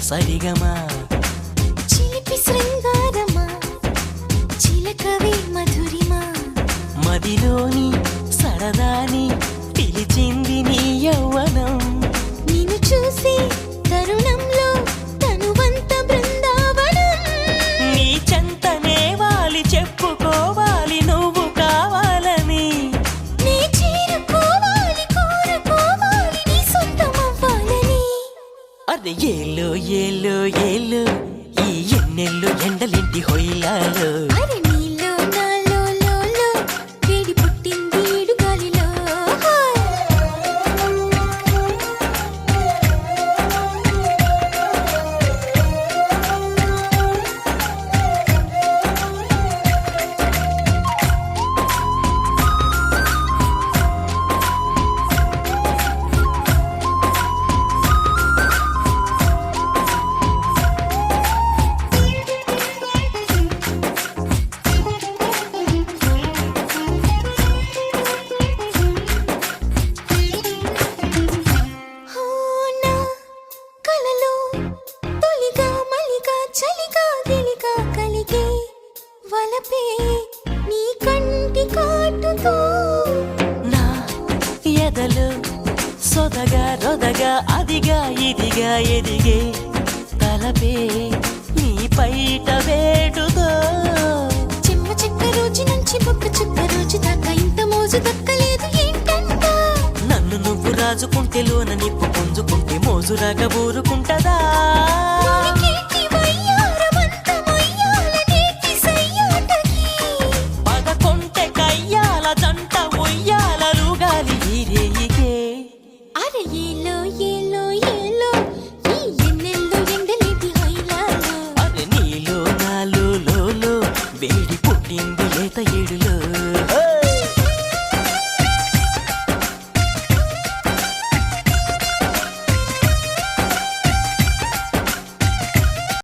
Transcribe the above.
సరిగమా చిలిపి శృంగారమా చిలకవే మధురిమా మదిలోని సరదాని పిలిచింది నీ యౌవనం నిన్ను చూసి తరుణంలో తనువంత బృందావనం నీ చెంతనే వాలి చెప్పుకోవాలి నువ్వు కావాలని నీ చేరుకోవాలి కోరుకోవాలి నీ సొంతమవ్వాలని అరే ఏలో ఏలో ఏలో ఈ ఎన్నెల్లో ఎండలింటి హొయిలాలో అరే నీలో నాలో లోలో వేడి పుట్టింది ఈడు గాలిలో నా కలలో తొలిగా మలిగా చలిగా గిలిగా కలిగే వలపే నీ కంటి కాటుతో నా ఎదలో సొదగా రొదగా అదిగా ఇదిగా ఎదిగే తలపే నీ పైట వేటుతో చెమ్మ చెక్క రోజు నుంచి బొక్క చుక్క రోజు దాకా ఇంత మోజు దక్కలేదు ఏంటంట నన్ను నువ్వు రాజుకుంటే లోన నిప్పు పుంజుకుంటే మోజురాగా ఊరుకుంటదా